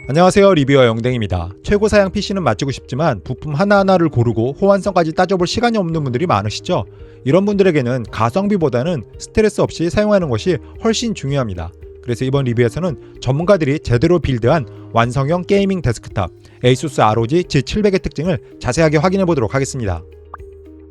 안녕하세요, 리뷰어 영댕입니다. 최고 사양 PC는 맞추고 싶지만 부품 하나하나를 고르고 호환성까지 따져볼 시간이 없는 분들이 많으시죠? 이런 분들에게는 가성비보다는 스트레스 없이 사용하는 것이 훨씬 중요합니다. 그래서 이번 리뷰에서는 전문가들이 제대로 빌드한 완성형 게이밍 데스크탑 ASUS ROG G700의 특징을 자세하게 확인해 보도록 하겠습니다.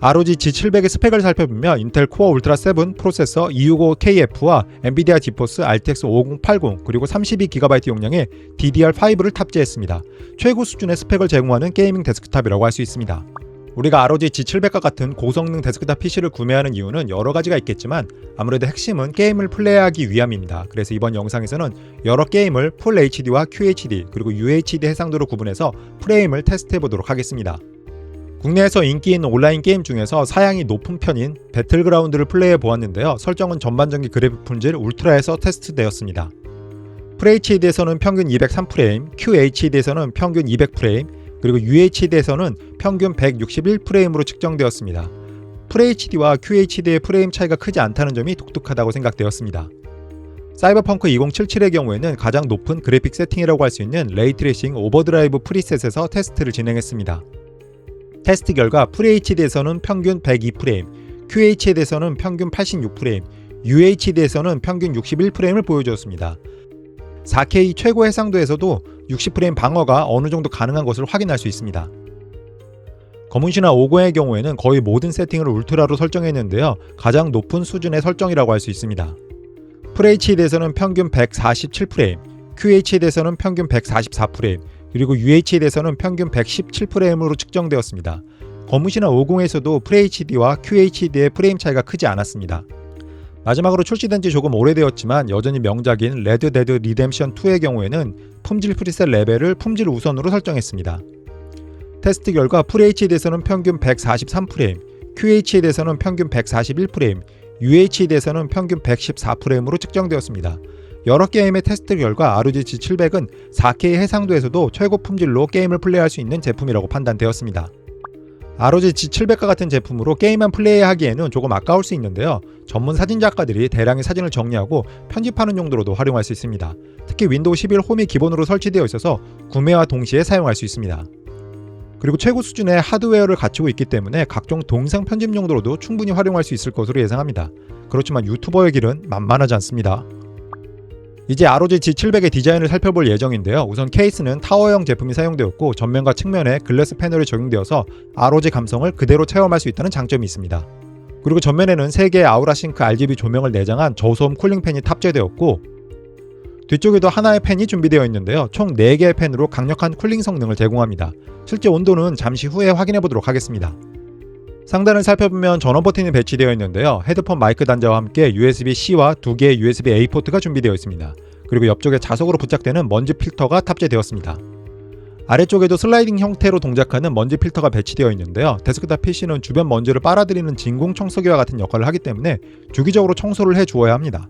ROG G700의 스펙을 살펴보면 인텔 코어 울트라 7 프로세서 265KF와 엔비디아 지포스 RTX 5080 그리고 32GB 용량의 DDR5를 탑재했습니다. 최고 수준의 스펙을 제공하는 게이밍 데스크탑이라고 할 수 있습니다. 우리가 ROG G700과 같은 고성능 데스크탑 PC를 구매하는 이유는 여러 가지가 있겠지만 아무래도 핵심은 게임을 플레이하기 위함입니다. 그래서 이번 영상에서는 여러 게임을 풀 HD와 QHD 그리고 UHD 해상도로 구분해서 프레임을 테스트해 보도록 하겠습니다. 국내에서 인기 있는 온라인 게임 중에서 사양이 높은 편인 배틀그라운드를 플레이해 보았는데요. 설정은 전반전기 그래픽 품질 울트라에서 테스트되었습니다. FHD에서는 평균 203프레임, QHD에서는 평균 200프레임, 그리고 UHD에서는 평균 161프레임으로 측정되었습니다. FHD와 QHD의 프레임 차이가 크지 않다는 점이 독특하다고 생각되었습니다. 사이버펑크 2077의 경우에는 가장 높은 그래픽 세팅이라고 할 수 있는 레이트레이싱 오버드라이브 프리셋에서 테스트를 진행했습니다. 테스트 결과 FHD에서는 평균 102프레임, QHD에서는 평균 86프레임, UHD에서는 평균 61프레임을 보여주었습니다. 4K 최고 해상도에서도 60프레임 방어가 어느 정도 가능한 것을 확인할 수 있습니다. 검은시나 50의 경우에는 거의 모든 세팅을 울트라로 설정했는데요. 가장 높은 수준의 설정이라고 할 수 있습니다. FHD에서는 평균 147프레임, QHD에서는 평균 144프레임, 그리고 UHD에서는 평균 117프레임으로 측정되었습니다. 검은시나 50에서도 FHD와 QHD의 프레임 차이가 크지 않았습니다. 마지막으로 출시된 지 조금 오래되었지만 여전히 명작인 레드 데드 리뎀션 2의 경우에는 품질 프리셋 레벨을 품질 우선으로 설정했습니다. 테스트 결과 FHD에서는 평균 143프레임, QHD에서는 평균 141프레임, UHD에서는 평균 114프레임으로 측정되었습니다. 여러 게임의 테스트 결과 ROG G700은 4K 해상도에서도 최고 품질로 게임을 플레이할 수 있는 제품이라고 판단되었습니다. ROG G700과 같은 제품으로 게임만 플레이하기에는 조금 아까울 수 있는데요. 전문 사진 작가들이 대량의 사진을 정리하고 편집하는 용도로도 활용할 수 있습니다. 특히 윈도우 11 홈이 기본으로 설치되어 있어서 구매와 동시에 사용할 수 있습니다. 그리고 최고 수준의 하드웨어를 갖추고 있기 때문에 각종 동영상 편집 용도로도 충분히 활용할 수 있을 것으로 예상합니다. 그렇지만 유튜버의 길은 만만하지 않습니다. 이제 ROG G700의 디자인을 살펴볼 예정인데요. 우선 케이스는 타워형 제품이 사용되었고 전면과 측면에 글래스 패널이 적용되어서 ROG 감성을 그대로 체험할 수 있다는 장점이 있습니다. 그리고 전면에는 3개의 아우라싱크 RGB 조명을 내장한 저소음 쿨링 팬이 탑재되었고 뒤쪽에도 하나의 팬이 준비되어 있는데요. 총 4개의 팬으로 강력한 쿨링 성능을 제공합니다. 실제 온도는 잠시 후에 확인해 보도록 하겠습니다. 상단을 살펴보면 전원 버튼이 배치되어 있는데요. 헤드폰 마이크 단자와 함께 USB-C와 2개의 USB-A 포트가 준비되어 있습니다. 그리고 옆쪽에 자석으로 부착되는 먼지 필터가 탑재되었습니다. 아래쪽에도 슬라이딩 형태로 동작하는 먼지 필터가 배치되어 있는데요. 데스크탑 PC는 주변 먼지를 빨아들이는 진공 청소기와 같은 역할을 하기 때문에 주기적으로 청소를 해주어야 합니다.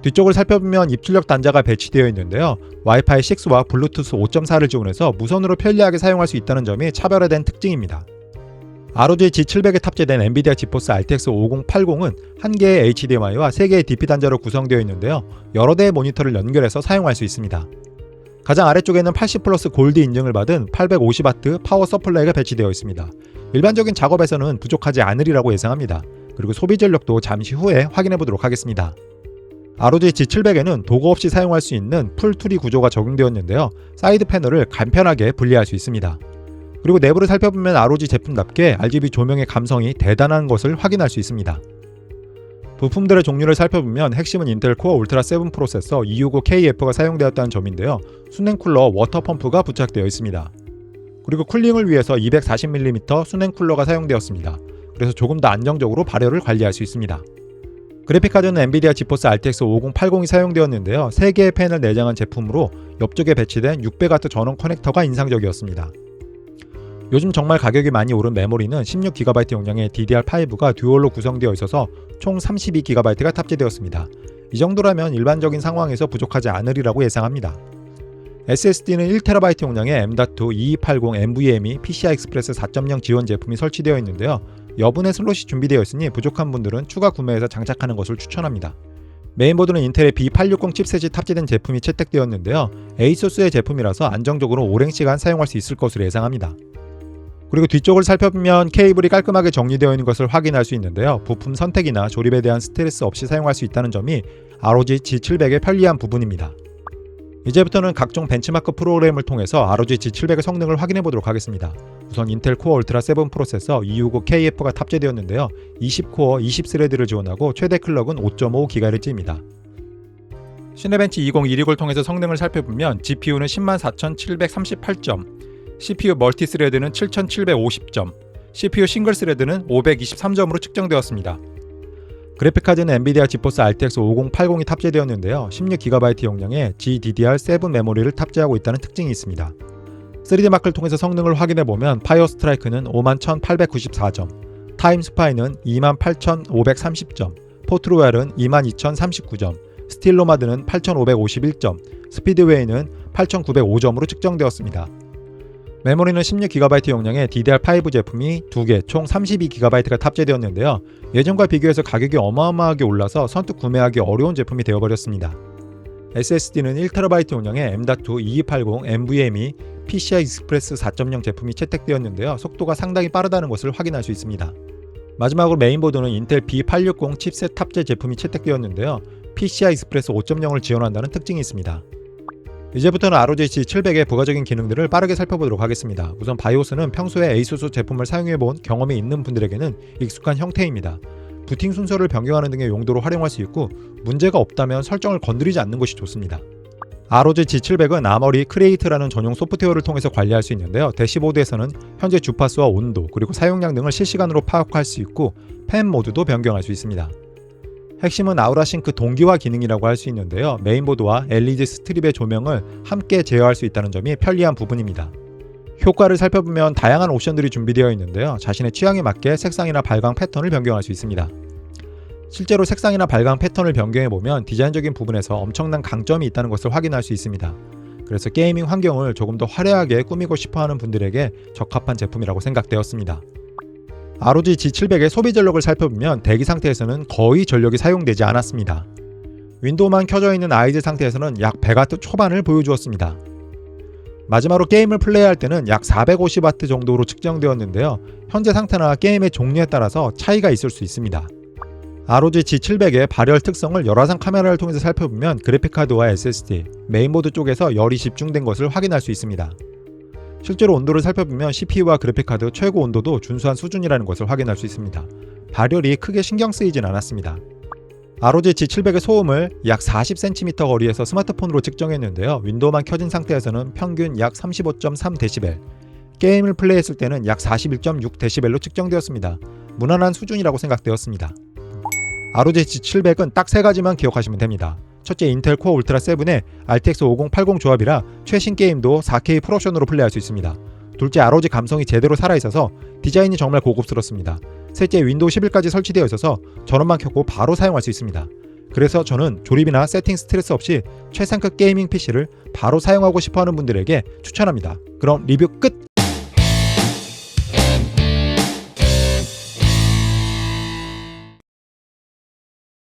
뒤쪽을 살펴보면 입출력 단자가 배치되어 있는데요. 와이파이 6와 블루투스 5.4를 지원해서 무선으로 편리하게 사용할 수 있다는 점이 차별화된 특징입니다. ROG G700에 탑재된 엔비디아 지포스 RTX 5080은 1개의 HDMI와 3개의 DP 단자로 구성되어 있는데요. 여러 대의 모니터를 연결해서 사용할 수 있습니다. 가장 아래쪽에는 80플러스 골드 인증을 받은 850W 파워 서플라이가 배치되어 있습니다. 일반적인 작업에서는 부족하지 않으리라고 예상합니다. 그리고 소비 전력도 잠시 후에 확인해 보도록 하겠습니다. ROG G700에는 도구 없이 사용할 수 있는 풀 투리 구조가 적용되었는데요. 사이드 패널을 간편하게 분리할 수 있습니다. 그리고 내부를 살펴보면 ROG 제품답게 RGB 조명의 감성이 대단한 것을 확인할 수 있습니다. 부품들의 종류를 살펴보면 핵심은 인텔 코어 울트라 7 프로세서 265KF가 사용되었다는 점인데요. 수냉 쿨러 워터 펌프가 부착되어 있습니다. 그리고 쿨링을 위해서 240mm 수냉 쿨러가 사용되었습니다. 그래서 조금 더 안정적으로 발열을 관리할 수 있습니다. 그래픽카드는 엔비디아 지포스 RTX 5080이 사용되었는데요. 3개의 팬을 내장한 제품으로 옆쪽에 배치된 600W 전원 커넥터가 인상적이었습니다. 요즘 정말 가격이 많이 오른 메모리는 16GB 용량의 DDR5가 듀얼로 구성되어 있어서 총 32GB가 탑재되었습니다. 이 정도라면 일반적인 상황에서 부족하지 않으리라고 예상합니다. SSD는 1TB 용량의 M.2 2280 NVMe PCI Express 4.0 지원 제품이 설치되어 있는데요. 여분의 슬롯이 준비되어 있으니 부족한 분들은 추가 구매해서 장착하는 것을 추천합니다. 메인보드는 인텔의 B860 칩셋이 탑재된 제품이 채택되었는데요. 에이소스의 제품이라서 안정적으로 오랜 시간 사용할 수 있을 것으로 예상합니다. 그리고 뒤쪽을 살펴보면 케이블이 깔끔하게 정리되어 있는 것을 확인할 수 있는데요. 부품 선택이나 조립에 대한 스트레스 없이 사용할 수 있다는 점이 ROG G700의 편리한 부분입니다. 이제부터는 각종 벤치마크 프로그램을 통해서 ROG G700의 성능을 확인해 보도록 하겠습니다. 우선 인텔 코어 울트라 7 프로세서 259KF가 탑재되었는데요. 20코어 20스레드를 지원하고 최대 클럭은 5.5GHz입니다. 시네벤치 20120을 통해서 성능을 살펴보면 GPU는 104,738점, CPU 멀티스레드는 7,750점, CPU 싱글스레드는 523점으로 측정되었습니다. 그래픽카드는 엔비디아 지포스 RTX 5080이 탑재되었는데요. 16GB 용량의 GDDR7 메모리를 탑재하고 있다는 특징이 있습니다. 3D마크를 통해서 성능을 확인해보면 파이어 스트라이크는 51,894점, 타임 스파이는 28,530점, 포트로얄은 22,039점, 스틸노마드는 8,551점, 스피드웨이는 8,905점으로 측정되었습니다. 메모리는 16GB 용량의 DDR5 제품이 2개 총 32GB가 탑재되었는데요. 예전과 비교해서 가격이 어마어마하게 올라서 선뜻 구매하기 어려운 제품이 되어버렸습니다. SSD는 1TB 용량의 M.2 2280 NVMe PCI Express 4.0 제품이 채택되었는데요. 속도가 상당히 빠르다는 것을 확인할 수 있습니다. 마지막으로 메인보드는 인텔 B860 칩셋 탑재 제품이 채택되었는데요. PCI Express 5.0을 지원한다는 특징이 있습니다. 이제부터는 ROG G700의 부가적인 기능들을 빠르게 살펴보도록 하겠습니다. 우선 바이오스는 평소에 ASUS 제품을 사용해본 경험이 있는 분들에게는 익숙한 형태입니다. 부팅 순서를 변경하는 등의 용도로 활용할 수 있고 문제가 없다면 설정을 건드리지 않는 것이 좋습니다. ROG G700은 아머리 크리에이트라는 전용 소프트웨어를 통해서 관리할 수 있는데요. 대시보드에서는 현재 주파수와 온도 그리고 사용량 등을 실시간으로 파악할 수 있고 팬 모드도 변경할 수 있습니다. 핵심은 아우라싱크 동기화 기능이라고 할 수 있는데요. 메인보드와 LED 스트립의 조명을 함께 제어할 수 있다는 점이 편리한 부분입니다. 효과를 살펴보면 다양한 옵션들이 준비되어 있는데요. 자신의 취향에 맞게 색상이나 발광 패턴을 변경할 수 있습니다. 실제로 색상이나 발광 패턴을 변경해보면 디자인적인 부분에서 엄청난 강점이 있다는 것을 확인할 수 있습니다. 그래서 게이밍 환경을 조금 더 화려하게 꾸미고 싶어하는 분들에게 적합한 제품이라고 생각되었습니다. ROG G700의 소비 전력을 살펴보면 대기 상태에서는 거의 전력이 사용되지 않았습니다. 윈도우만 켜져 있는 아이들 상태에서는 약 100W 초반을 보여주었습니다. 마지막으로 게임을 플레이할 때는 약 450W 정도로 측정되었는데요. 현재 상태나 게임의 종류에 따라서 차이가 있을 수 있습니다. ROG G700의 발열 특성을 열화상 카메라를 통해서 살펴보면 그래픽카드와 SSD, 메인보드 쪽에서 열이 집중된 것을 확인할 수 있습니다. 실제로 온도를 살펴보면 CPU와 그래픽카드 최고 온도도 준수한 수준이라는 것을 확인할 수 있습니다. 발열이 크게 신경 쓰이진 않았습니다. ROG G700의 소음을 약 40cm 거리에서 스마트폰으로 측정했는데요. 윈도우만 켜진 상태에서는 평균 약 35.3dB, 게임을 플레이했을 때는 약 41.6dB로 측정되었습니다. 무난한 수준이라고 생각되었습니다. ROG G700은 딱 3가지만 기억하시면 됩니다. 첫째, 인텔 코어 울트라 7의 RTX 5080 조합이라 최신 게임도 4K 풀옵션으로 플레이할 수 있습니다. 둘째, ROG 감성이 제대로 살아있어서 디자인이 정말 고급스럽습니다. 셋째, 윈도우 11까지 설치되어 있어서 전원만 켜고 바로 사용할 수 있습니다. 그래서 저는 조립이나 세팅 스트레스 없이 최상급 게이밍 PC를 바로 사용하고 싶어하는 분들에게 추천합니다. 그럼 리뷰 끝!